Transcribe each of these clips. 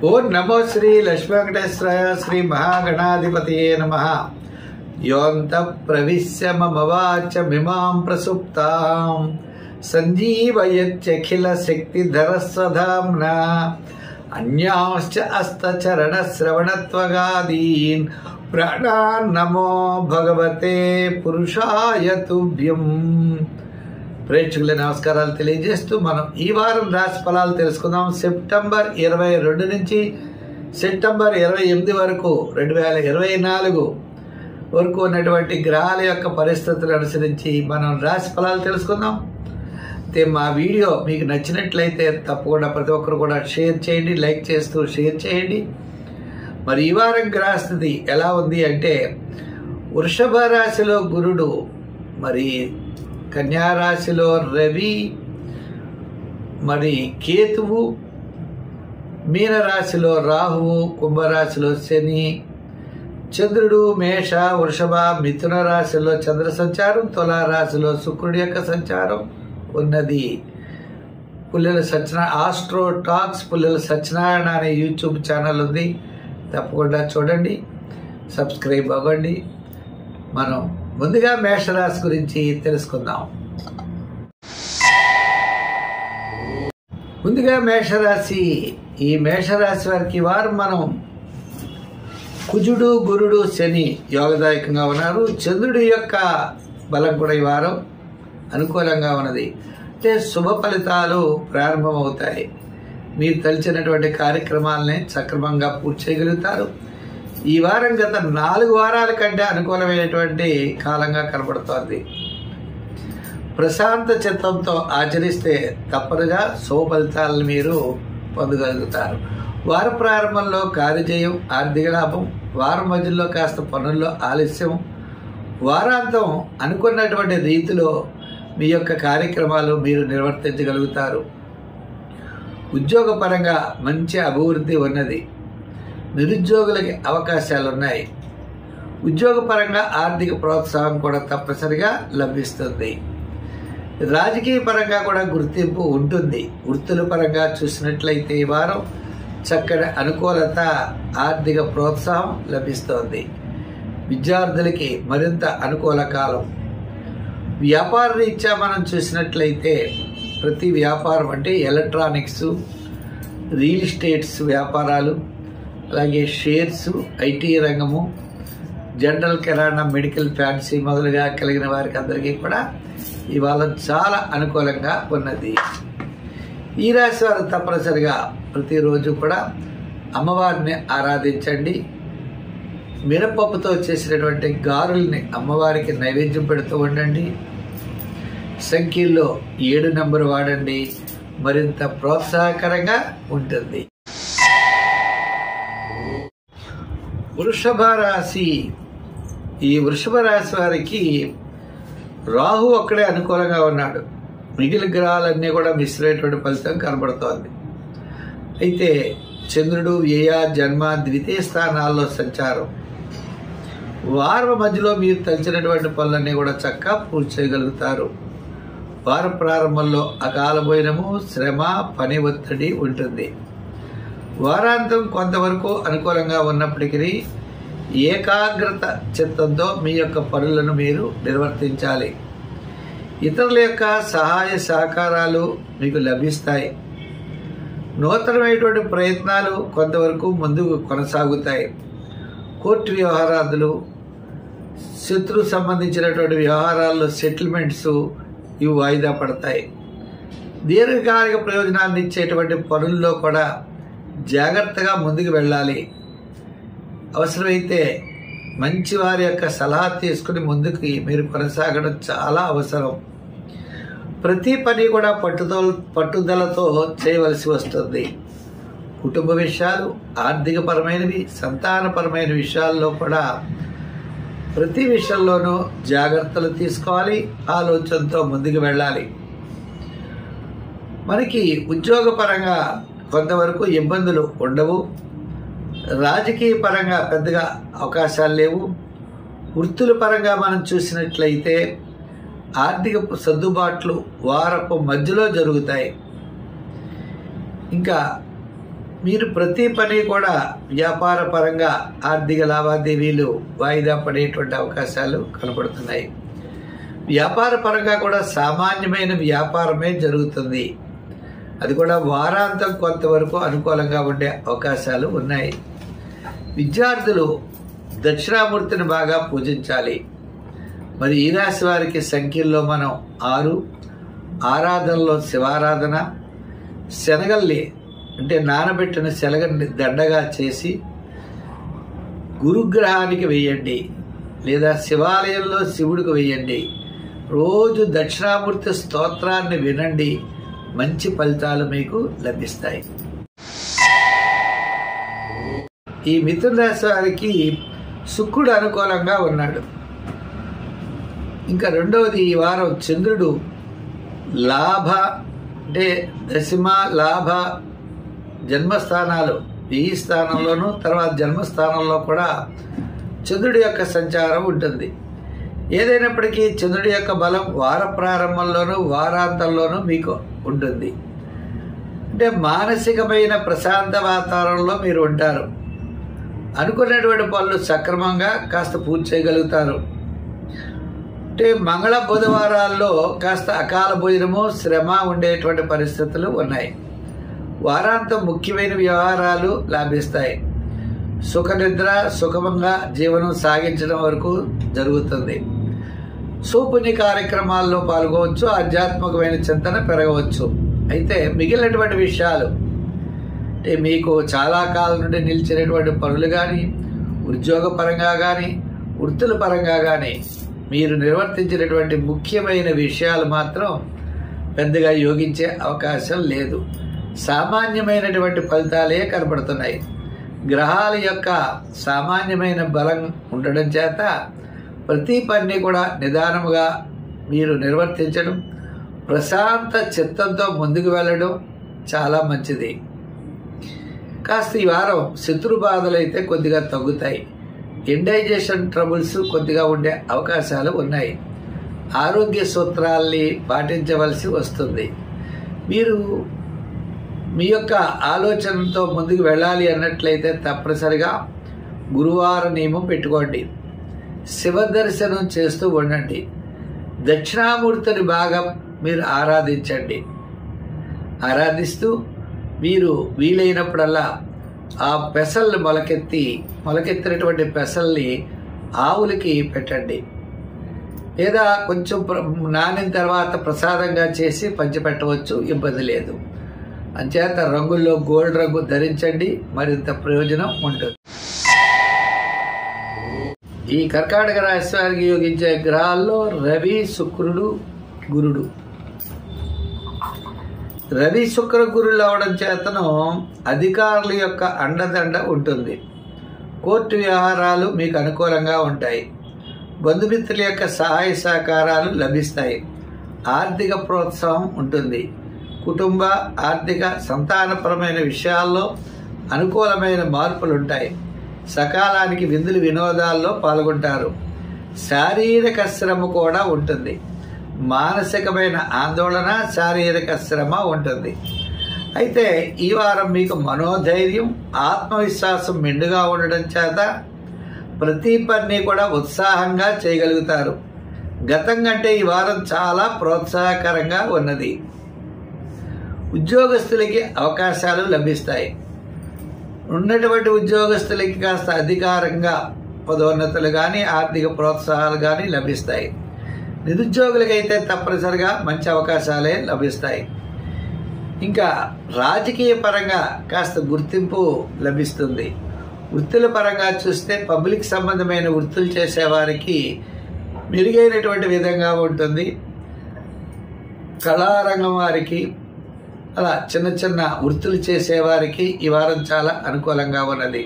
ఓం నమో శ్రీ లక్ష్మీ వెంకటేశ్వరాయ శ్రీ మహాగణాధిపతయే నమః. యోంత ప్రవిశ్య మమ వాచమిమాం ప్రసుప్తాం సంజీవయత్యఖిల శక్తిధరస్వధామ్నా అన్యాంశ్చ హస్తచరణ శ్రవణత్వగాదీన్ ప్రాణాన్ నమో భగవతే పురుషాయ తుభ్యం. ప్రేక్షకుల నమస్కారాలు తెలియజేస్తూ మనం ఈ వారం రాశి ఫలాలు తెలుసుకుందాం. సెప్టెంబర్ 22 నుంచి సెప్టెంబర్ 28 వరకు 2024 వరకు ఉన్నటువంటి గ్రహాల యొక్క పరిస్థితులు అనుసరించి మనం రాశి ఫలాలు తెలుసుకుందాం. అయితే మా వీడియో మీకు నచ్చినట్లయితే తప్పకుండా ప్రతి ఒక్కరు కూడా షేర్ చేయండి, లైక్ చేస్తూ షేర్ చేయండి. మరి ఈ వారం గ్రహస్థితి ఎలా ఉంది అంటే, వృషభ రాశిలో గురుడు, మరి కన్యా రాశిలో రవి, మరి కేతువు, మీనరాశిలో రాహువు, కుంభరాశిలో శని, చంద్రుడు మేష, వృషభ, మిథున రాశిలో చంద్ర సంచారం, తులారాశిలో శుక్రుడి యొక్క సంచారం ఉన్నది. పుల్లెల సత్యనారాయణ ఆస్ట్రో టాక్స్ పుల్లెల సత్యనారాయణ అనే యూట్యూబ్ ఛానల్ ఉంది, తప్పకుండా చూడండి, సబ్స్క్రైబ్ అవ్వండి. మనం ముందుగా మేషరాశి గురించి తెలుసుకుందాం. ముందుగా మేషరాశి, ఈ మేషరాశి వారికి వారు మనం కుజుడు, గురుడు, శని యోగదాయకంగా ఉన్నారు. చంద్రుడి యొక్క బలం కూడా ఈ వారం అనుకూలంగా ఉన్నది. అంటే శుభ ఫలితాలు ప్రారంభమవుతాయి. మీరు తలిచినటువంటి కార్యక్రమాలని సక్రమంగా పూర్తి చేయగలుగుతారు. ఈ వారం గత 4 వారాల కంటే అనుకూలమైనటువంటి కాలంగా కనబడుతోంది. ప్రశాంత చిత్తంతో ఆచరిస్తే తప్పనిగా శుభ ఫలితాలను మీరు పొందగలుగుతారు. వార ప్రారంభంలో కార్యజయం, ఆర్థిక లాభం, వారం మధ్యలో కాస్త పనుల్లో ఆలస్యం, వారాంతం అనుకున్నటువంటి రీతిలో మీ యొక్క కార్యక్రమాలు మీరు నిర్వర్తించగలుగుతారు. ఉద్యోగపరంగా మంచి అభివృద్ధి ఉన్నది. నిరుద్యోగులకి అవకాశాలు ఉన్నాయి. ఉద్యోగపరంగా ఆర్థిక ప్రోత్సాహం కూడా తప్పనిసరిగా లభిస్తుంది. రాజకీయ పరంగా కూడా గుర్తింపు ఉంటుంది. వృత్తుల పరంగా చూసినట్లయితే ఈ వారం చక్కటి అనుకూలత, ఆర్థిక ప్రోత్సాహం లభిస్తోంది. విద్యార్థులకి మరింత అనుకూల కాలం. వ్యాపార రీత్యా మనం చూసినట్లయితే ప్రతి వ్యాపారం అంటే ఎలక్ట్రానిక్స్, రియల్ ఎస్టేట్స్ వ్యాపారాలు, అలాగే షేర్స్, ఐటీ రంగము, జనరల్ కిరాణా, మెడికల్, ఫ్యాన్సీ మొదలుగా కలిగిన వారికి అందరికీ కూడా ఇవాళ చాలా అనుకూలంగా ఉన్నది. ఈ రాశి వారు తప్పనిసరిగా ప్రతిరోజు కూడా అమ్మవారిని ఆరాధించండి. మినపప్పుతో చేసినటువంటి గారుల్ని అమ్మవారికి నైవేద్యం పెడుతూ ఉండండి. సంఖ్యల్లో 7 నెంబర్ వాడండి, మరింత ప్రోత్సాహకరంగా ఉంటుంది. వృషభ రాశి, ఈ వృషభ రాశి వారికి రాహు ఒక్కడే అనుకూలంగా ఉన్నాడు. మిగిలిన గ్రహాలన్నీ కూడా మిశ్రమైనటువంటి ఫలితం కనబడుతోంది. అయితే చంద్రుడు వ్యయ, జన్మ, ద్వితీయ స్థానాల్లో సంచారం. వారం మధ్యలో మీరు తలిచినటువంటి పనులన్నీ కూడా చక్కగా పూర్తి చేయగలుగుతారు. వార ప్రారంభంలో అకాల భోజనము, శ్రమ, పని ఒత్తిడి ఉంటుంది. వారాంతం కొంతవరకు అనుకూలంగా ఉన్నప్పటికీ ఏకాగ్రత చిత్తంతో మీ యొక్క పనులను మీరు నిర్వర్తించాలి. ఇతరుల యొక్క సహాయ సహకారాలు మీకు లభిస్తాయి. నూతనమైనటువంటి ప్రయత్నాలు కొంతవరకు ముందుకు కొనసాగుతాయి. కోర్టు వ్యవహారాలు, శత్రు సంబంధించినటువంటి వ్యవహారాల్లో సెటిల్మెంట్స్ ఇవి వాయిదా పడతాయి. దీర్ఘకాలిక ప్రయోజనాన్ని ఇచ్చేటువంటి పనుల్లో కూడా జాగ్రత్తగా ముందుకు వెళ్ళాలి. అవసరమైతే మంచి వారి యొక్క సలహా తీసుకుని ముందుకు మీరు కొనసాగడం చాలా అవసరం. ప్రతి పని కూడా పట్టుదలతో చేయవలసి వస్తుంది. కుటుంబ విషయాలు, ఆర్థికపరమైనవి, సంతానపరమైన విషయాల్లో కూడా ప్రతి విషయంలోనూ జాగ్రత్తలు తీసుకోవాలి. ఆలోచనతో ముందుకు వెళ్ళాలి. మనకి ఉద్యోగపరంగా కొంతవరకు ఇబ్బందులు ఉండవు. రాజకీయ పరంగా పెద్దగా అవకాశాలు లేవు. వృత్తుల పరంగా మనం చూసినట్లయితే ఆర్థిక సర్దుబాట్లు వారపు మధ్యలో జరుగుతాయి. ఇంకా మీరు ప్రతి పని కూడా వ్యాపార పరంగా ఆర్థిక లావాదేవీలు వాయిదా పడేటువంటి అవకాశాలు కనపడుతున్నాయి. వ్యాపార పరంగా కూడా సామాన్యమైన వ్యాపారమే జరుగుతుంది. అది కూడా వారాంతం కొంతవరకు అనుకూలంగా ఉండే అవకాశాలు ఉన్నాయి. విద్యార్థులు దక్షిణామూర్తిని బాగా పూజించాలి. మరి ఈ రాశి వారికి సంఖ్యల్లో మనం 6, ఆరాధనలో శివారాధన, శనగల్ని అంటే నానబెట్టిన శనగల్ని దండగా చేసి గురుగ్రహానికి వేయండి, లేదా శివాలయంలో శివుడికి వేయండి. రోజు దక్షిణామూర్తి స్తోత్రాన్ని వినండి, మంచి ఫలితాలు మీకు లభిస్తాయి. ఈ మిథున రాశి వారికి శుక్రుడు అనుకూలంగా ఉన్నాడు. ఇంకా రెండవది, ఈ వారం చంద్రుడు లాభ అంటే దశమ లాభ జన్మస్థానాలు ఈ స్థానంలోనూ తర్వాత జన్మస్థానంలో కూడా చంద్రుడి యొక్క సంచారం ఉంటుంది. ఏదైనప్పటికీ చంద్రుడి యొక్క బలం వార ప్రారంభంలోనూ వారాంతంలోనూ మీకు ఉంటుంది. అంటే మానసికమైన ప్రశాంత వాతావరణంలో మీరు ఉంటారు. అనుకున్నటువంటి పనులు సక్రమంగా కాస్త పూర్తి చేయగలుగుతారు. అంటే మంగళ బుధవారాల్లో కాస్త అకాల భోజనము శ్రమ ఉండేటువంటి పరిస్థితులు ఉన్నాయి. వారాంతం ముఖ్యమైన వ్యవహారాలు లాభిస్తాయి. సుఖనిద్ర సుఖమంగా జీవనం సాగించడం వరకు జరుగుతుంది. సుపుణ్య కార్యక్రమాల్లో పాల్గొవచ్చు, ఆధ్యాత్మికమైన చింతన పెరగవచ్చు. అయితే మిగిలినటువంటి విషయాలు అంటే మీకు చాలా కాలం నుండి నిలిచినటువంటి పనులు కానీ, ఉద్యోగపరంగా కానీ, వృత్తుల పరంగా కానీ మీరు నిర్వర్తించినటువంటి ముఖ్యమైన విషయాలు మాత్రం పెద్దగా యోగించే అవకాశం లేదు. సామాన్యమైనటువంటి ఫలితాలే కనపడుతున్నాయి. గ్రహాల యొక్క సామాన్యమైన బలం ఉండడం చేత ప్రతి పని కూడా నిదానముగా మీరు నిర్వర్తించడం, ప్రశాంత చిత్తంతో ముందుకు వెళ్ళడం చాలా మంచిది. కాస్త ఈ వారం శత్రు బాధలు అయితే కొద్దిగా తగ్గుతాయి. ఇండైజెషన్ ట్రబుల్స్ కొద్దిగా ఉండే అవకాశాలు ఉన్నాయి. ఆరోగ్య సూత్రాల్ని పాటించవలసి వస్తుంది. మీరు మీ యొక్క ఆలోచనతో ముందుకు వెళ్ళాలి అన్నట్లయితే తప్పనిసరిగా గురువార నియమం పెట్టుకోండి. శివ దర్శనం చేస్తూ ఉండండి. దక్షిణామూర్తిని బాగా మీరు ఆరాధించండి. ఆరాధిస్తూ మీరు వీలైనప్పుడల్లా ఆ పెసల్ని మొలకెత్తినటువంటి పెసల్ని ఆవులకి పెట్టండి, లేదా కొంచెం నానిన తర్వాత ప్రసాదంగా చేసి పంచిపెట్టవచ్చు, ఇబ్బంది లేదు. అంచేత రంగుల్లో గోల్డ్ రంగు ధరించండి, మరింత ప్రయోజనం ఉంటుంది. ఈ కర్కాటక రాశి వారికి యోగించే గ్రహాల్లో రవి, శుక్రుడు, గురుడు. రవి శుక్ర గురులు అవడం చేతను అధికారుల యొక్క అండదండ ఉంటుంది. కోర్టు వ్యవహారాలు మీకు అనుకూలంగా ఉంటాయి. బంధుమిత్రుల యొక్క సహాయ సహకారాలు లభిస్తాయి. ఆర్థిక ప్రోత్సాహం ఉంటుంది. కుటుంబ ఆర్థిక సంతానపరమైన విషయాల్లో అనుకూలమైన మార్పులు ఉంటాయి. సకాలానికి విందులు వినోదాల్లో పాల్గొంటారు. శారీరక శ్రమ కూడా ఉంటుంది. మానసికమైన ఆందోళన, శారీరక శ్రమ ఉంటుంది. అయితే ఈ వారం మీకు మనోధైర్యం, ఆత్మవిశ్వాసం మెండుగా ఉండడం చేత ప్రతి పని కూడా ఉత్సాహంగా చేయగలుగుతారు. గతం కంటే ఈ వారం చాలా ప్రోత్సాహకరంగా ఉన్నది. ఉద్యోగస్తులకి అవకాశాలు లభిస్తాయి. ఉన్నటువంటి ఉద్యోగస్తులకి కాస్త అధికారంగా పదోన్నతులు కానీ, ఆర్థిక ప్రోత్సాహాలు కానీ లభిస్తాయి. నిరుద్యోగులకైతే తప్పనిసరిగా మంచి అవకాశాలే లభిస్తాయి. ఇంకా రాజకీయ పరంగా కాస్త గుర్తింపు లభిస్తుంది. వృత్తుల పరంగా చూస్తే పబ్లిక్ సంబంధమైన వృత్తులు చేసేవారికి మెరుగైనటువంటి విధంగా ఉంటుంది. కళారంగం వారికి, అలా చిన్న చిన్న వృత్తులు చేసేవారికి ఈ వారం చాలా అనుకూలంగా ఉన్నది.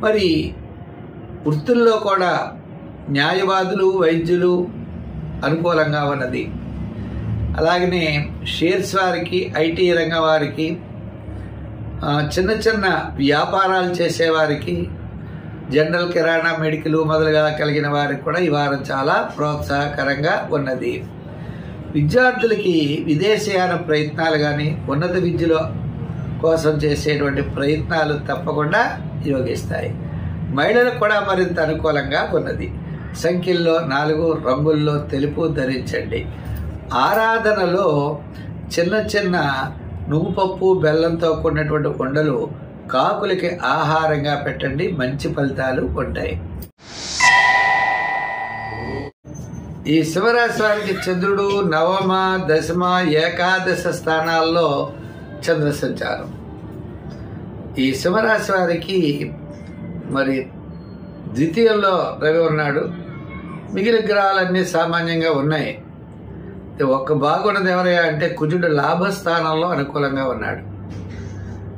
మరి వృత్తుల్లో కూడా న్యాయవాదులు, వైద్యులు అనుకూలంగా ఉన్నది. అలాగనే షేర్స్ వారికి, ఐటీ రంగం వారికి, చిన్న చిన్న వ్యాపారాలు చేసేవారికి, జనరల్ కిరాణా, మెడికల్ మొదలుగా కలిగిన వారికి కూడా ఈ వారం చాలా ప్రోత్సాహకరంగా ఉన్నది. విద్యార్థులకి విదేశీయాన ప్రయత్నాలు కానీ, ఉన్నత విద్యలో కోసం చేసేటువంటి ప్రయత్నాలు తప్పకుండా యోగిస్తాయి. మహిళలకు కూడా మరింత అనుకూలంగా ఉన్నది. సంఖ్యల్లో 4, రంగుల్లో తెలుపు ధరించండి. ఆరాధనలో చిన్న చిన్న నువ్వుపప్పు బెల్లంతో కూడినటువంటి ఉండలు కాకులకి ఆహారంగా పెట్టండి. మంచి ఫలితాలు ఉంటాయి. ఈ సింహరాశి వారికి చంద్రుడు నవమ, దశమ, ఏకాదశ స్థానాల్లో చంద్ర సంచారం. ఈ సింహరాశి వారికి మరి ద్వితీయంలో రవి ఉన్నాడు. మిగిలిన గ్రహాలన్నీ సామాన్యంగా ఉన్నాయి. ఒక్క బాగున్నది ఎవరయ్యా అంటే కుజుడు లాభస్థానంలో అనుకూలంగా ఉన్నాడు.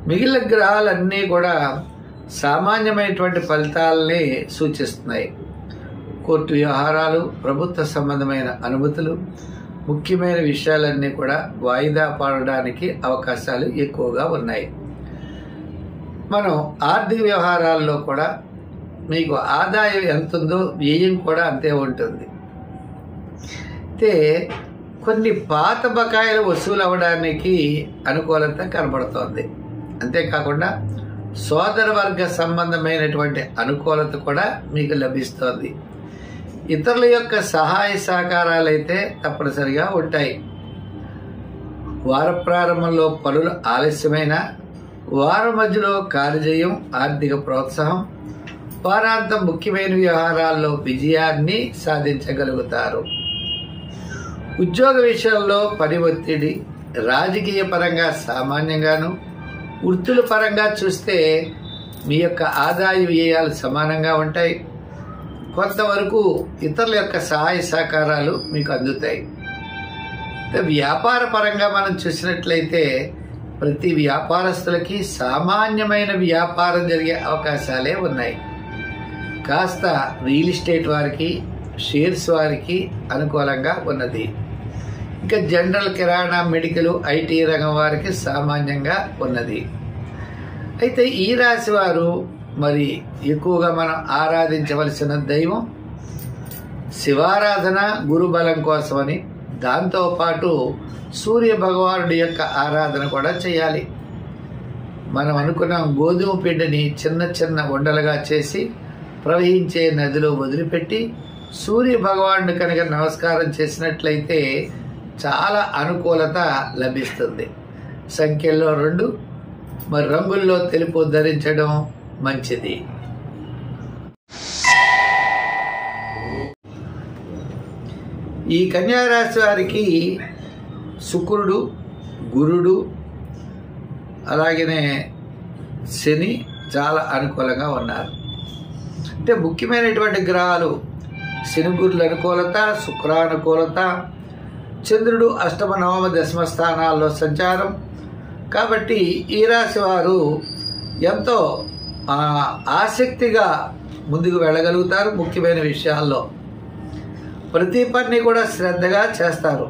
మిగిలిన గ్రహాలన్నీ కూడా సామాన్యమైనటువంటి ఫలితాలని సూచిస్తున్నాయి. కోర్టు వ్యవహారాలు, ప్రభుత్వ సంబంధమైన అనుమతులు, ముఖ్యమైన విషయాలన్నీ కూడా వాయిదా పడడానికి అవకాశాలు ఎక్కువగా ఉన్నాయి. మనం ఆర్థిక వ్యవహారాల్లో కూడా మీకు ఆదాయం ఎంత ఉందో వ్యయం కూడా అంతే ఉంటుంది. అయితే కొన్ని పాత బకాయిలు వసూలు అవ్వడానికి అనుకూలత కనబడుతోంది. అంతేకాకుండా సోదర వర్గ సంబంధమైనటువంటి అనుకూలత కూడా మీకు లభిస్తోంది. ఇతరుల యొక్క సహాయ సహకారాలు అయితే తప్పనిసరిగా ఉంటాయి. వార ప్రారంభంలో పనులు ఆలస్యమైన, వారం మధ్యలో కార్యజయం, ఆర్థిక ప్రోత్సాహం, వారాంతం ముఖ్యమైన వ్యవహారాల్లో విజయాన్ని సాధించగలుగుతారు. ఉద్యోగ విషయంలో పని ఒత్తిడి, రాజకీయ పరంగా సామాన్యంగాను, వృత్తుల పరంగా చూస్తే మీ యొక్క ఆదాయ వ్యయాలు సమానంగా ఉంటాయి. కొంతవరకు ఇతరుల యొక్క సహాయ సహకారాలు మీకు అందుతాయి. వ్యాపార పరంగా మనం చూసినట్లయితే ప్రతి వ్యాపారస్తులకి సామాన్యమైన వ్యాపారం జరిగే అవకాశాలే ఉన్నాయి. కాస్త రియల్ ఎస్టేట్ వారికి, షేర్స్ వారికి అనుకూలంగా ఉన్నది. ఇంకా జనరల్, కిరాణా, మెడికల్, ఐటీ రంగం వారికి సామాన్యంగా ఉన్నది. అయితే ఈ రాశి వారు మరి ఎక్కువగా మనం ఆరాధించవలసిన దైవం శివారాధన, గురుబలం కోసమని, దాంతోపాటు సూర్య భగవానుడి యొక్క ఆరాధన కూడా చేయాలి. మనం అనుకున్న గోధుమ పిండిని చిన్న చిన్న ఉండలుగా చేసి ప్రవహించే నదిలో వదిలిపెట్టి సూర్య భగవానుడి కనుక నమస్కారం చేసినట్లయితే చాలా అనుకూలత లభిస్తుంది. సంఖ్యల్లో 2, మరి రంగుల్లో తెలుపు ధరించడం మంచిది. ఈ కన్యా రాశి వారికి శుక్రుడు, గురుడు, అలాగనే శని చాలా అనుకూలంగా ఉన్నారు. అంటే ముఖ్యమైనటువంటి గ్రహాలు శని, గురుల అనుకూలత, శుక్రానుకూలత, చంద్రుడు అష్టమ, నవమ, దశమ స్థానాల్లో సంచారం. కాబట్టి ఈ రాశి వారు ఎంతో ఆసక్తిగా ముందుకు వెళ్ళగలుగుతారు. ముఖ్యమైన విషయాల్లో ప్రతి పని కూడా శ్రద్ధగా చేస్తారు.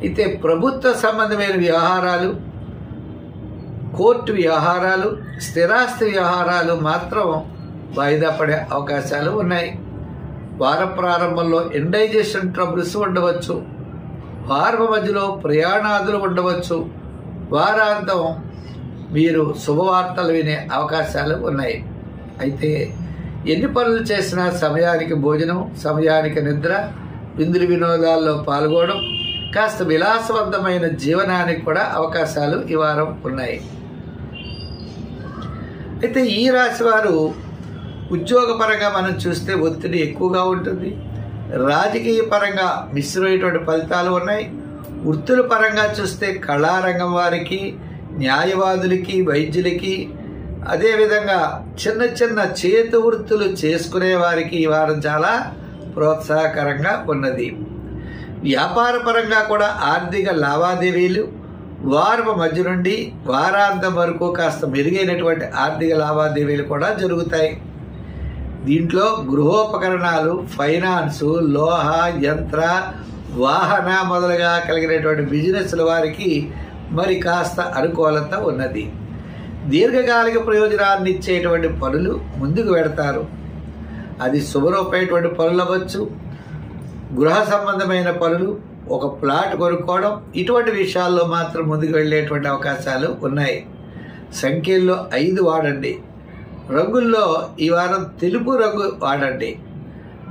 అయితే ప్రభుత్వ సంబంధమైన వ్యవహారాలు, కోర్టు వ్యవహారాలు, స్థిరాస్తి వ్యవహారాలు మాత్రం వాయిదా పడే అవకాశాలు ఉన్నాయి. వార ప్రారంభంలో ఇండైజెషన్ ట్రబుల్స్ ఉండవచ్చు. వారం మధ్యలో ప్రయాణాదులు ఉండవచ్చు. వారాంతం మీరు శుభవార్తలు వినే అవకాశాలు ఉన్నాయి. అయితే ఎన్ని పనులు చేసినా సమయానికి భోజనం, సమయానికి నిద్ర, విందులు వినోదాల్లో పాల్గొనడం, కాస్త విలాసవంతమైన జీవనానికి కూడా అవకాశాలు ఈ వారం ఉన్నాయి. అయితే ఈ రాశి వారు ఉద్యోగపరంగా మనం చూస్తే ఒత్తిడి ఎక్కువగా ఉంటుంది. రాజకీయ పరంగా మిశ్రమైనటువంటి ఫలితాలు ఉన్నాయి. వృత్తుల పరంగా చూస్తే కళారంగం వారికి, న్యాయవాదులకి, వైద్యులకి, అదేవిధంగా చిన్న చిన్న చేతి వృత్తులు చేసుకునే వారికి ఈ వారం చాలా ప్రోత్సాహకరంగా ఉన్నది. వ్యాపార పరంగా కూడా ఆర్థిక లావాదేవీలు వారం మధ్య నుండి వారాంతం వరకు కాస్త మెరుగైనటువంటి ఆర్థిక లావాదేవీలు కూడా జరుగుతాయి. దీంట్లో గృహోపకరణాలు, ఫైనాన్సు, లోహ, యంత్ర, వాహన మొదలుగా కలిగినటువంటి బిజినెస్ల వారికి మరి కాస్త అనుకూలత ఉన్నది. దీర్ఘకాలిక ప్రయోజనాన్ని ఇచ్చేటువంటి పనులు ముందుకు పెడతారు. అది శుభరూపమైనటువంటి పనులు అవ్వచ్చు, గృహ సంబంధమైన పనులు, ఒక ప్లాట్ కొనుక్కోవడం, ఇటువంటి విషయాల్లో మాత్రం ముందుకు వెళ్ళేటువంటి అవకాశాలు ఉన్నాయి. సంఖ్యల్లో 5 వాడండి. రంగుల్లో ఈ వారం తెలుపు రంగు వాడండి.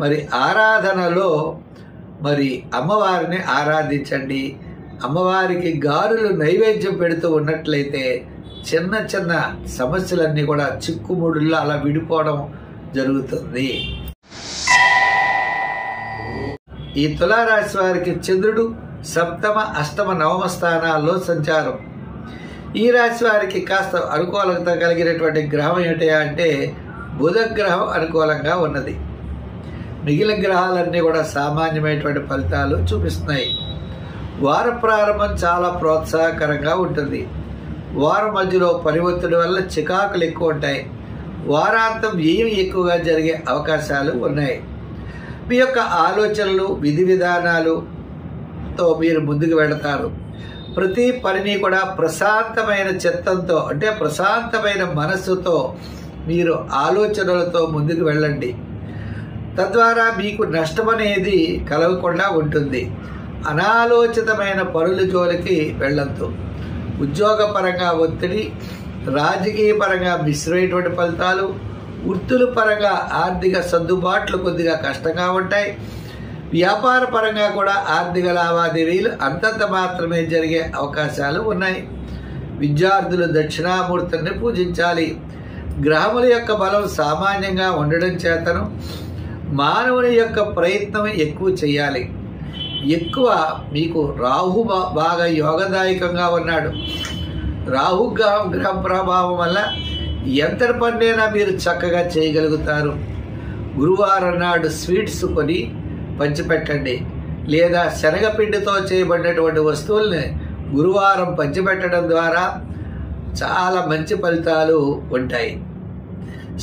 మరి ఆరాధనలో మరి అమ్మవారిని ఆరాధించండి. అమ్మవారికి గారెలు నైవేద్యం పెడుతూ ఉన్నట్లయితే చిన్న చిన్న సమస్యలన్నీ కూడా చిక్కుముడుల్లో అలా విడిపోవడం జరుగుతుంది. ఈ తులారాశి వారికి చంద్రుడు సప్తమ, అష్టమ, నవమ స్థానాల్లో సంచారం. ఈ రాశి వారికి కాస్త అనుకూలత కలిగినటువంటి గ్రహం ఏంటి అంటే బుధ గ్రహం అనుకూలంగా ఉన్నది. మిగిలిన గ్రహాలన్నీ కూడా సామాన్యమైనటువంటి ఫలితాలు చూపిస్తున్నాయి. వార ప్రారంభం చాలా ప్రోత్సాహకరంగా ఉంటుంది. వారం మధ్యలో పని ఒత్తిడి వల్ల చికాకులు ఎక్కువ ఉంటాయి. వారాంతం వ్యయం ఎక్కువగా జరిగే అవకాశాలు ఉన్నాయి. మీ యొక్క ఆలోచనలు, విధి విధానాలతో మీరు ముందుకు వెళతారు. ప్రతి పనిని కూడా ప్రశాంతమైన చిత్తంతో, అంటే ప్రశాంతమైన మనస్సుతో మీరు ఆలోచనలతో ముందుకు వెళ్ళండి. తద్వారా మీకు నష్టం అనేది కలగకుండా ఉంటుంది. అనాలోచితమైన పనుల జోలికి వెళ్ళొద్దు. ఉద్యోగపరంగా ఒత్తిడి, రాజకీయ పరంగా మిశ్రమైనటువంటి ఫలితాలు, వృత్తుల పరంగా ఆర్థిక సర్దుబాట్లు కొద్దిగా కష్టంగా ఉంటాయి. వ్యాపార పరంగా కూడా ఆర్థిక లావాదేవీలు అంతంత మాత్రమే జరిగే అవకాశాలు ఉన్నాయి. విద్యార్థులు దక్షిణామూర్తిని పూజించాలి. గ్రహముల యొక్క బలం సామాన్యంగా ఉండడం చేతను మానవుని యొక్క ప్రయత్నం ఎక్కువ చేయాలి. ఎక్కువ మీకు రాహు బాగా యోగదాయకంగా ఉన్నాడు. రాహు గ్రహ ప్రభావం వల్ల ఎంతటి పనినైనా మీరు చక్కగా చేయగలుగుతారు. గురువారం నాడు స్వీట్స్ కొని పంచిపెట్టండి, లేదా శనగపిండితో చేయబడినటువంటి వస్తువుల్ని గురువారం పంచిపెట్టడం ద్వారా చాలా మంచి ఫలితాలు ఉంటాయి.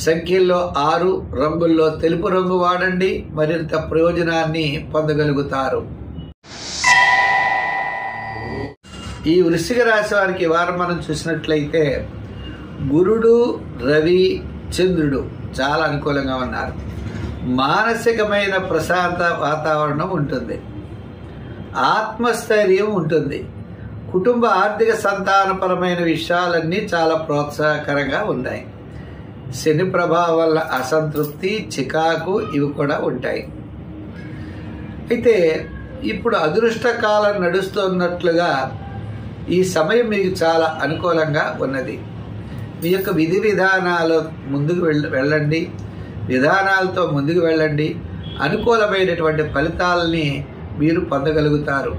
సంఖ్యల్లో 6, రంగుల్లో తెలుపు రంగు వాడండి. మరింత ప్రయోజనాన్ని పొందగలుగుతారు. ఈ వృశ్చిక రాశి వారికి వారం మనం చూసినట్లయితే గురుడు, రవి, చంద్రుడు చాలా అనుకూలంగా ఉన్నారు. మానసికమైన ప్రశాంత వాతావరణం ఉంటుంది. ఆత్మస్థైర్యం ఉంటుంది. కుటుంబ ఆర్థిక సంతానపరమైన విషయాలన్నీ చాలా ప్రోత్సాహకరంగా ఉన్నాయి. శని ప్రభావం వల్ల అసంతృప్తి, చికాకు ఇవి కూడా ఉంటాయి. అయితే ఇప్పుడు అదృష్ట కాలం నడుస్తున్నట్లుగా ఈ సమయం మీకు చాలా అనుకూలంగా ఉన్నది. మీ యొక్క విధి విధానాలు ముందుకు వెళ్ళండి. విధానాలతో ముందుకు వెళ్ళండి. అనుకూలమైనటువంటి ఫలితాలని మీరు పొందగలుగుతారు.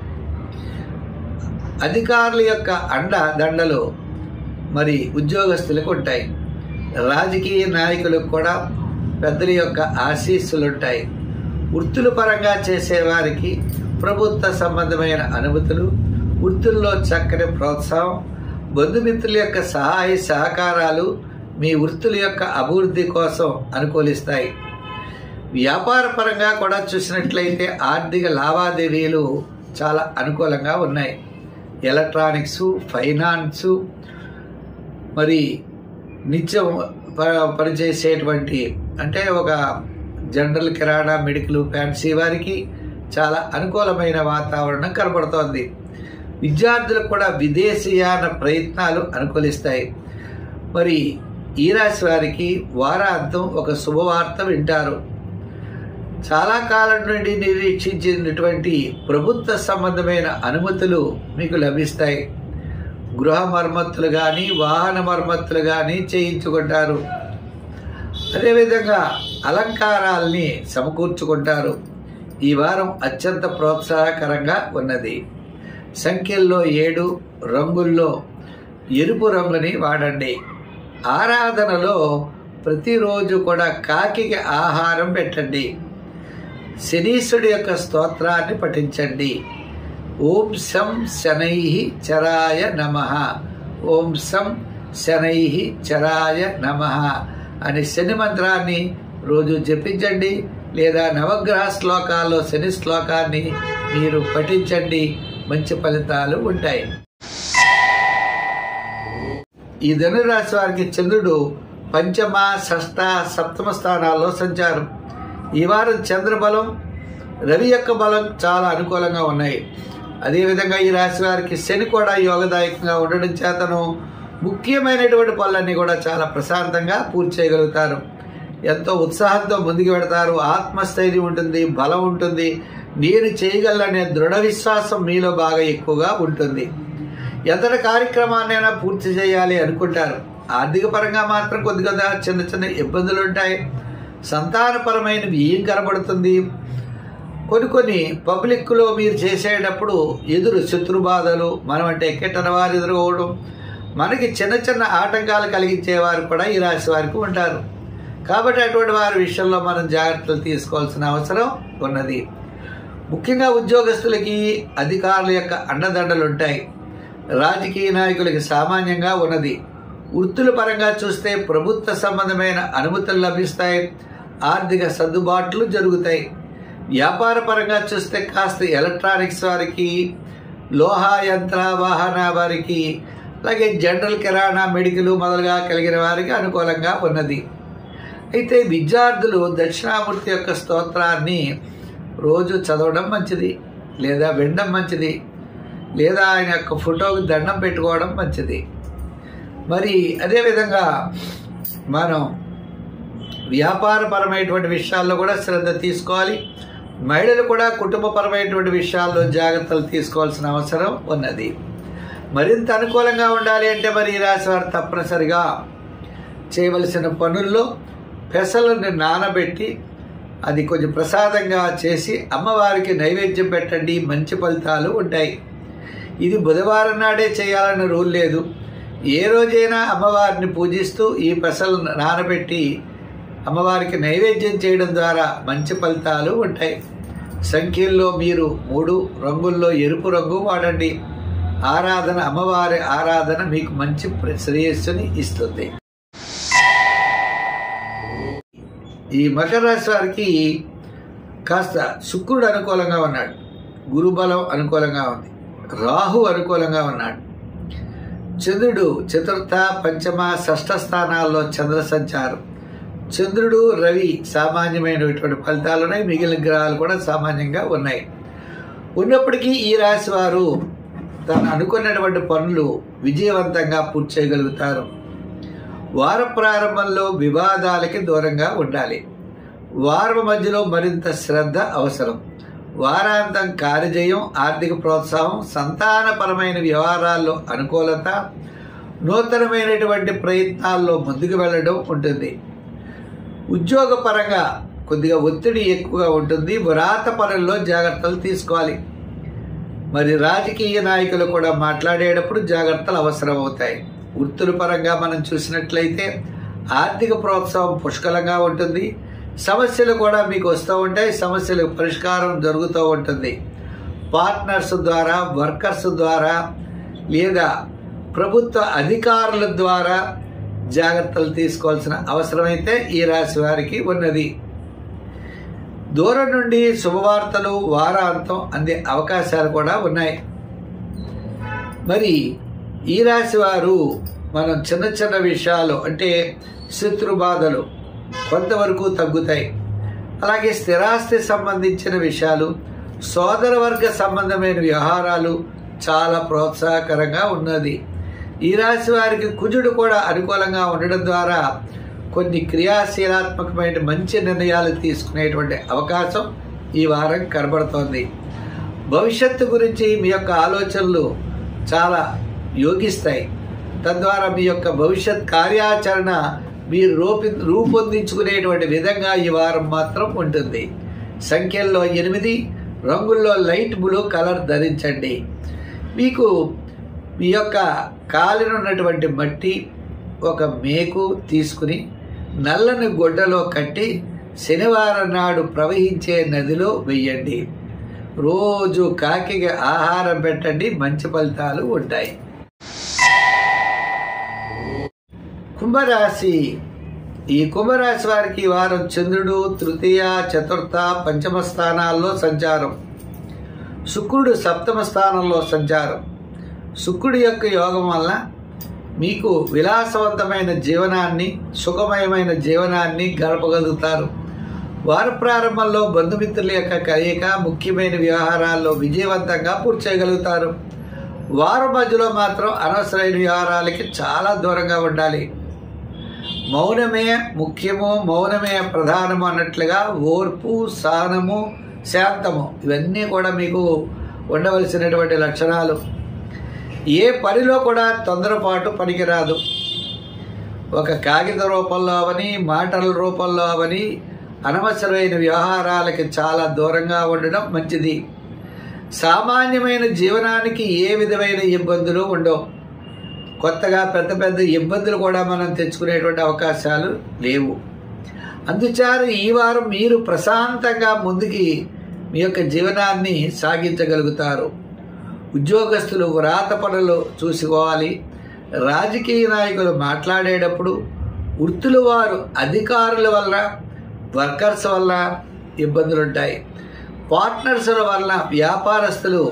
అధికారుల యొక్క అండ దండలు మరి ఉద్యోగస్తులకు ఉంటాయి. రాజకీయ నాయకులకు కూడా పెద్దల యొక్క ఆశీస్సులు ఉంటాయి. వృత్తుల పరంగా చేసేవారికి ప్రభుత్వ సంబంధమైన అనుమతులు, వృత్తుల్లో చక్కని ప్రోత్సాహం, బంధుమిత్రుల యొక్క సహాయ సహకారాలు మీ వృత్తుల యొక్క అభివృద్ధి కోసం అనుకూలిస్తాయి. వ్యాపార పరంగా కూడా చూసినట్లయితే ఆర్థిక లావాదేవీలు చాలా అనుకూలంగా ఉన్నాయి. ఎలక్ట్రానిక్స్, ఫైనాన్సు, మరి నిత్యం పనిచేసేటువంటి అంటే ఒక జనరల్, కిరాణా, మెడికల్, ఫ్యాన్సీ వారికి చాలా అనుకూలమైన వాతావరణం కనబడుతోంది. విద్యార్థులకు కూడా విదేశీయాన ప్రయత్నాలు అనుకూలిస్తాయి. మరి ఈ రాశి వారికి వారాంతం ఒక శుభవార్త వింటారు. చాలా కాలం నుండి నిరీక్షించినటువంటి ప్రభుత్వ సంబంధమైన అనుమతులు మీకు లభిస్తాయి. గృహ మరమ్మతులు కానీ, వాహన మరమ్మతులు కానీ చేయించుకుంటారు. అదేవిధంగా అలంకారాల్ని సమకూర్చుకుంటారు. ఈ వారం అత్యంత ప్రోత్సాహకరంగా ఉన్నది. సంఖ్యల్లో 7, రంగుల్లో ఎరుపు రంగుని వాడండి. ఆరాధనలో ప్రతిరోజు కూడా కాకికి ఆహారం పెట్టండి. శనీశ్వరుడి యొక్క స్తోత్రాన్ని పఠించండి. ఓం శం శనైః చరాయ నమః, ఓం శం శనైః చరాయ నమః అనే శని మంత్రాన్ని రోజు జపించండి. లేదా నవగ్రహ శ్లోకాల్లో శని శ్లోకాన్ని మీరు పఠించండి. మంచి ఫలితాలు ఉంటాయి. ఈ ధనురాశి వారికి చంద్రుడు పంచమ, షష్ఠ, సప్తమ స్థానాల్లో సంచారం. ఈ వారం చంద్రబలం రవి యొక్క బలం చాలా అనుకూలంగా ఉన్నాయి. అదేవిధంగా ఈ రాశి వారికి శని కూడా యోగదాయకంగా ఉండడం చేతను ముఖ్యమైనటువంటి పనులన్నీ కూడా చాలా ప్రశాంతంగా పూర్తి చేయగలుగుతారు. ఎంతో ఉత్సాహంతో ముందుకు పెడతారు. ఆత్మస్థైర్యం ఉంటుంది, బలం ఉంటుంది. నేను చేయగలనే దృఢ విశ్వాసం మీలో బాగా ఎక్కువగా ఉంటుంది. ఎంతటి కార్యక్రమాన్నైనా పూర్తి చేయాలి అనుకుంటారు. ఆర్థిక పరంగా మాత్రం కొద్దిగా చిన్న చిన్న ఇబ్బందులు ఉంటాయి. సంతానపరమైన వ్యయం కనబడుతుంది. కొన్ని పబ్లిక్లో మీరు చేసేటప్పుడు ఎదురు శత్రు బాధలు, మనం అంటే ఎక్కటన వారు ఎదుర్కోవడం, మనకి చిన్న చిన్న ఆటంకాలు కలిగించేవారు కూడా ఈ రాశి వారికి ఉంటారు. కాబట్టి అటువంటి వారి విషయంలో మనం జాగ్రత్తలు తీసుకోవాల్సిన అవసరం ఉన్నది. ముఖ్యంగా ఉద్యోగస్తులకి అధికారుల యొక్క అండదండలు ఉంటాయి. రాజకీయ నాయకులకి సామాన్యంగా ఉన్నది. వృత్తుల పరంగా చూస్తే ప్రభుత్వ సంబంధమైన అనుమతులు లభిస్తాయి. ఆర్థిక సర్దుబాట్లు జరుగుతాయి. వ్యాపార పరంగా చూస్తే కాస్త ఎలక్ట్రానిక్స్ వారికి, లోహా యంత్ర వాహన వారికి, అలాగే జనరల్ కిరాణా, మెడికల్ మొదలుగా కలిగిన వారికి అనుకూలంగా ఉన్నది. అయితే విద్యార్థులు దక్షిణామూర్తి యొక్క స్తోత్రాన్ని రోజు చదవడం మంచిది, లేదా వినడం మంచిది, లేదా ఆయన యొక్క ఫోటోకి దండం పెట్టుకోవడం మంచిది. మరి అదేవిధంగా మనం వ్యాపారపరమైనటువంటి విషయాల్లో కూడా శ్రద్ధ తీసుకోవాలి. మహిళలు కూడా కుటుంబపరమైనటువంటి విషయాల్లో జాగ్రత్తలు తీసుకోవాల్సిన అవసరం ఉన్నది. మరింత అనుకూలంగా ఉండాలి అంటే మరి ఈ రాశి వారు తప్పనిసరిగా చేయవలసిన పనుల్లో పెసలను నానబెట్టి అది కొంచెం ప్రసాదంగా చేసి అమ్మవారికి నైవేద్యం పెట్టండి. మంచి ఫలితాలు ఉంటాయి. ఇది బుధవారం నాడే చేయాలన్న రూల్ లేదు. ఏ రోజైనా అమ్మవారిని పూజిస్తూ ఈ పెసలను నానబెట్టి అమ్మవారికి నైవేద్యం చేయడం ద్వారా మంచి ఫలితాలు ఉంటాయి. సంఖ్యల్లో మీరు 3, రంగుల్లో ఎరుపు రంగు వాడండి. ఆరాధన, అమ్మవారి ఆరాధన మీకు మంచి శ్రేయస్సుని ఇస్తుంది. ఈ మకర రాశి వారికి కాస్త శుక్రుడు అనుకూలంగా ఉన్నాడు. గురుబలం అనుకూలంగా ఉంది. రాహు అనుకూలంగా ఉన్నాడు. చంద్రుడు చతుర్థ, పంచమ, షష్ఠ స్థానాల్లో చంద్ర సంచారం. చంద్రుడు, రవి సామాన్యమైనటువంటి ఫలితాలు ఉన్నాయి. మిగిలిన గ్రహాలు కూడా సామాన్యంగా ఉన్నాయి. ఉన్నప్పటికీ ఈ రాశి వారు తను అనుకున్నటువంటి పనులు విజయవంతంగా పూర్తి చేయగలుగుతారు. వార ప్రారంభంలో వివాదాలకి దూరంగా ఉండాలి. వారం మధ్యలో మరింత శ్రద్ధ అవసరం. వారాంతం కార్యజయం, ఆర్థిక ప్రోత్సాహం, సంతానపరమైన వ్యవహారాల్లో అనుకూలత, నూతనమైనటువంటి ప్రయత్నాల్లో ముందుకు వెళ్ళడం ఉంటుంది. ఉద్యోగపరంగా కొద్దిగా ఒత్తిడి ఎక్కువగా ఉంటుంది. వ్రాత పనుల్లో జాగ్రత్తలు తీసుకోవాలి. మరి రాజకీయ నాయకులు కూడా మాట్లాడేటప్పుడు జాగ్రత్తలు అవసరం అవుతాయి. వృత్తుల పరంగా మనం చూసినట్లయితే ఆర్థిక ప్రోత్సాహం పుష్కలంగా ఉంటుంది. సమస్యలు కూడా మీకు వస్తూ ఉంటాయి. సమస్యలకు పరిష్కారం జరుగుతూ ఉంటుంది. పార్ట్నర్స్ ద్వారా, వర్కర్స్ ద్వారా, లేదా ప్రభుత్వ అధికారుల ద్వారా జాగ్రత్తలు తీసుకోవాల్సిన అవసరమైతే ఈ రాశి వారికి ఉన్నది. దూరం నుండి శుభవార్తలు వారాంతం అందే అవకాశాలు కూడా ఉన్నాయి. మరి ఈ రాశి వారు మనం చిన్న చిన్న విషయాలు అంటే శత్రు బాధలు కొంతవరకు తగ్గుతాయి. అలాగే స్థిరాస్తి సంబంధించిన విషయాలు, సోదర వర్గ సంబంధమైన వ్యవహారాలు చాలా ప్రోత్సాహకరంగా ఉన్నది. ఈ రాశి వారికి కుజుడు కూడా అనుకూలంగా ఉండడం ద్వారా కొన్ని క్రియాశీలాత్మకమైన మంచి నిర్ణయాలు తీసుకునేటువంటి అవకాశం ఈ వారం కనబడుతోంది. భవిష్యత్తు గురించి మీ యొక్క ఆలోచనలు చాలా యోగిస్తాయి. తద్వారా మీ యొక్క భవిష్యత్ కార్యాచరణ మీరు రూపొందించుకునేటువంటి విధంగా ఈ వారం మాత్రం ఉంటుంది. సంఖ్యల్లో 8, రంగుల్లో లైట్ బ్లూ కలర్ ధరించండి. మీకు మీ యొక్క కాలినున్నటువంటి మట్టి ఒక మేకు తీసుకుని నల్లని గుడ్డలో కట్టి శనివారం నాడు ప్రవహించే నదిలో వెయ్యండి. రోజు కాకికి ఆహారం పెట్టండి. మంచి ఫలితాలు ఉంటాయి. కుంభరాశి. ఈ కుంభరాశి వారికి ఈ వారం చంద్రుడు తృతీయ, చతుర్థ, పంచమ స్థానాల్లో సంచారం. శుక్రుడు సప్తమ స్థానంలో సంచారం. శుక్రుడి యొక్క యోగం వల్ల మీకు విలాసవంతమైన జీవనాన్ని, సుఖమయమైన జీవనాన్ని గడపగలుగుతారు. వార ప్రారంభంలో బంధుమిత్రుల యొక్క కలయిక ముఖ్యమైన వ్యవహారాల్లో విజయవంతంగా పూర్తి చేయగలుగుతారు. వారం మధ్యలో మాత్రం అనవసరమైన వ్యవహారాలకి చాలా దూరంగా ఉండాలి. మౌనమే ముఖ్యము, మౌనమే ప్రధానము అన్నట్లుగా ఓర్పు, సహనము, శాంతము ఇవన్నీ కూడా మీకు ఉండవలసినటువంటి లక్షణాలు. ఏ పనిలో కూడా తొందరపాటు పనికిరాదు. ఒక కాగిత రూపంలో అవని, మాటల రూపంలో అవని అనవసరమైన వ్యవహారాలకి చాలా దూరంగా ఉండడం మంచిది. సామాన్యమైన జీవనానికి ఏ విధమైన ఇబ్బందులు ఉండవు. కొత్తగా పెద్ద పెద్ద ఇబ్బందులు కూడా మనం తెచ్చుకునేటువంటి అవకాశాలు లేవు. అందుచేత ఈ వారం మీరు ప్రశాంతంగా ముందుకి మీ యొక్క జీవనాన్ని సాగించగలుగుతారు. ఉద్యోగస్తులు వ్రాత పనులు చూసుకోవాలి. రాజకీయ నాయకులు మాట్లాడేటప్పుడు వృత్తుల వారు అధికారుల వల్ల, వర్కర్స్ వల్ల ఇబ్బందులు ఉంటాయి. పార్ట్నర్స్ల వల్ల వ్యాపారస్తులు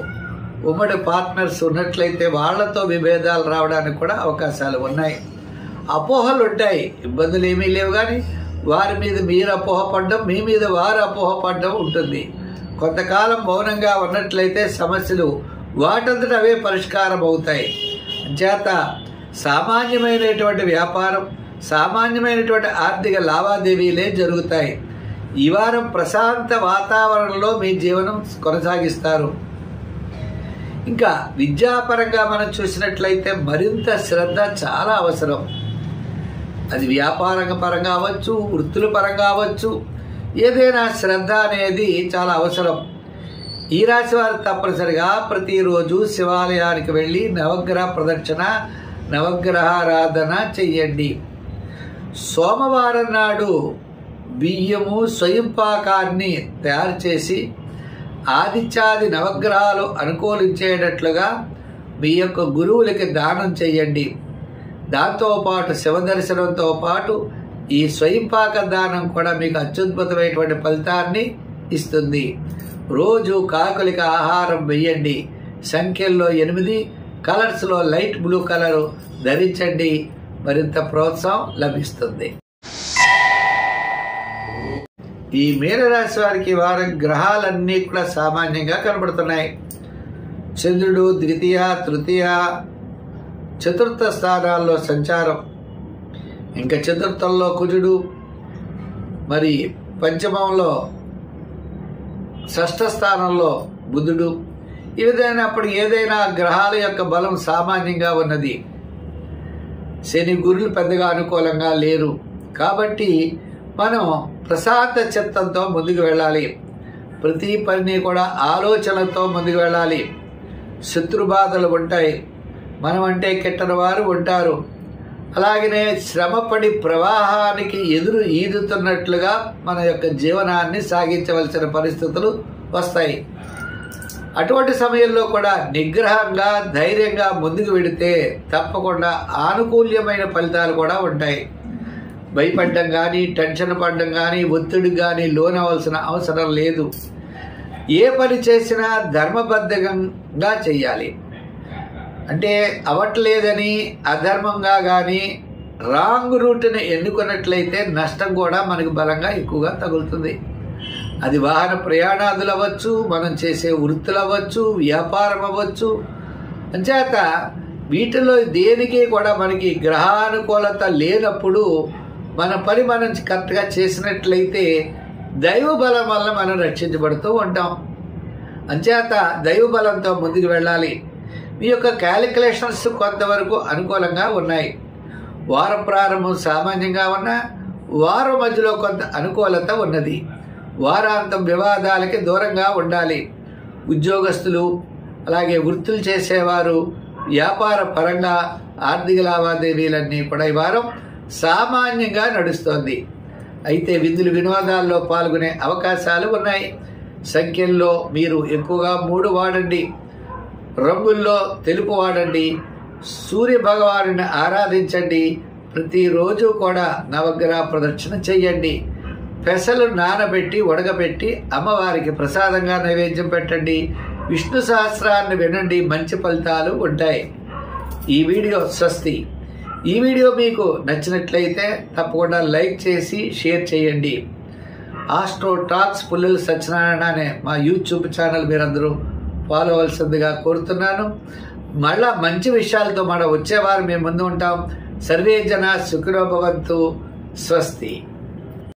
ఉమ్మడి పార్ట్నర్స్ ఉన్నట్లయితే వాళ్లతో విభేదాలు రావడానికి కూడా అవకాశాలు ఉన్నాయి. అపోహలు ఉంటాయి, ఇబ్బందులు ఏమీ లేవు, కానీ వారి మీద మీరు అపోహపడడం, మీ మీద వారు అపోహపడడం ఉంటుంది. కొంతకాలం మౌనంగా ఉన్నట్లయితే సమస్యలు వాటంతట అవే పరిష్కారం అవుతాయి. చేత సామాన్యమైనటువంటి వ్యాపారం, సామాన్యమైనటువంటి ఆర్థిక లావాదేవీలే జరుగుతాయి. ఈ వారం ప్రశాంత వాతావరణంలో మీ జీవనం కొనసాగిస్తారు. ఇంకా విద్యాపరంగా మనం చూసినట్లయితే మరింత శ్రద్ధ చాలా అవసరం. అది వ్యాపార పరంగా అవ్వచ్చు, వృత్తుల పరంగా అవ్వచ్చు, ఏదైనా శ్రద్ధ అనేది చాలా అవసరం. ఈ రాశి వారు తప్పనిసరిగా ప్రతిరోజు శివాలయానికి వెళ్ళి నవగ్రహ ప్రదక్షిణ, నవగ్రహారాధన చెయ్యండి. సోమవారం నాడు బియ్యము స్వయంపాకాన్ని తయారు చేసి ఆదిత్యాది నవగ్రహాలు అనుకూలించేటట్లుగా మీ యొక్క గురువులకి దానం చెయ్యండి. దాంతోపాటు శివ దర్శనంతో పాటు ఈ స్వయంపాక దానం కూడా మీకు అత్యద్భుతమైనటువంటి ఫలితాన్ని ఇస్తుంది. రోజు కాకులకి ఆహారం వేయండి. సంఖ్యల్లో 8, కలర్స్లో లైట్ బ్లూ కలరు ధరించండి. మరింత ప్రోత్సాహం లభిస్తుంది. ఈ మీనరాశి వారికి వారం గ్రహాలన్నీ కూడా సామాన్యంగా కనబడుతున్నాయి. చంద్రుడు ద్వితీయ, తృతీయ, చతుర్థ స్థానాల్లో సంచారం, ఇంకా చతుర్థంలో కుజుడు, మరి పంచమంలో షష్ఠ స్థానంలో బుధుడు. ఈ విధమైనప్పుడు ఏదైనా గ్రహాల యొక్క బలం సామాన్యంగా ఉన్నది. శని, గురులు పెద్దగా అనుకూలంగా లేరు. కాబట్టి మనం ప్రశాంత చిత్తంతో ముందుకు వెళ్ళాలి. ప్రతి పని కూడా ఆలోచనతో ముందుకు వెళ్ళాలి. శత్రుబాధలు ఉంటాయి, మనం అంటే కిట్టని వారు ఉంటారు. అలాగనే శ్రమపడి ప్రవాహానికి ఎదురు ఈదుతున్నట్లుగా మన యొక్క జీవనాన్ని సాగించవలసిన పరిస్థితులు వస్తాయి. అటువంటి సమయంలో కూడా నిగ్రహంగా, ధైర్యంగా ముందుకు వెడితే తప్పకుండా ఆనుకూల్యమైన ఫలితాలు కూడా ఉంటాయి. భయపడడం కానీ, టెన్షన్ పడడం కానీ, ఒత్తిడి కానీ లోనవలసిన అవసరం లేదు. ఏ పని చేసినా ధర్మబద్ధంగా చెయ్యాలి. అంటే అవ్వట్లేదని అధర్మంగా కానీ రాంగ్ రూట్ని ఎన్నుకున్నట్లయితే నష్టం కూడా మనకు బలంగా ఎక్కువగా తగులుతుంది. అది వాహన ప్రయాణాదులు అవ్వచ్చు, మనం చేసే వృత్తులు అవ్వచ్చు, వ్యాపారం అవ్వచ్చు. అంచేత వీటిలో దేనికి కూడా మనకి గ్రహానుకూలత లేనప్పుడు మన పని మనం కరెక్ట్గా చేసినట్లయితే దైవ బలం వల్ల మనం రక్షించబడుతూ ఉంటాం. అంచేత దైవ బలంతో ముందుకు వెళ్ళాలి. మీ యొక్క క్యాలిక్యులేషన్స్ కొంతవరకు అనుకూలంగా ఉన్నాయి. వారం ప్రారంభం సామాన్యంగా ఉన్న, వారం మధ్యలో కొంత అనుకూలత ఉన్నది. వారాంతం వివాదాలకి దూరంగా ఉండాలి. ఉద్యోగస్తులు, అలాగే వృత్తులు చేసేవారు, వ్యాపార పరంగా ఆర్థిక లావాదేవీలన్నీ కూడా ఈ వారం సామాన్యంగా నడుస్తోంది. అయితే విందులు వినోదాల్లో పాల్గొనే అవకాశాలు ఉన్నాయి. సంఖ్యల్లో మీరు ఎక్కువగా 3 వాడండి. రంగుల్లో తెలుపు వాడండి. సూర్య భగవానుని ఆరాధించండి. ప్రతిరోజు కూడా నవగ్రహ ప్రదక్షిణ చెయ్యండి. పెసలు నానబెట్టి ఉడకబెట్టి అమ్మవారికి ప్రసాదంగా నైవేద్యం పెట్టండి. విష్ణు సహస్రాన్ని వినండి, మంచి ఫలితాలు ఉంటాయి. ఈ వీడియో స్వస్తి. ఈ వీడియో మీకు నచ్చినట్లయితే తప్పకుండా లైక్ చేసి షేర్ చేయండి. ఆస్ట్రో టాక్స్ పుల్లెల సత్యనారాయణ అనే మా యూట్యూబ్ ఛానల్ మీరందరూ ఫాలో అవ్వాల్సిందిగా కోరుతున్నాను. మళ్ళా మంచి విషయాలతో వచ్చేవారు మేము ముందు ఉంటాం. సర్వే జన సుఖినో భవంతు. స్వస్తి.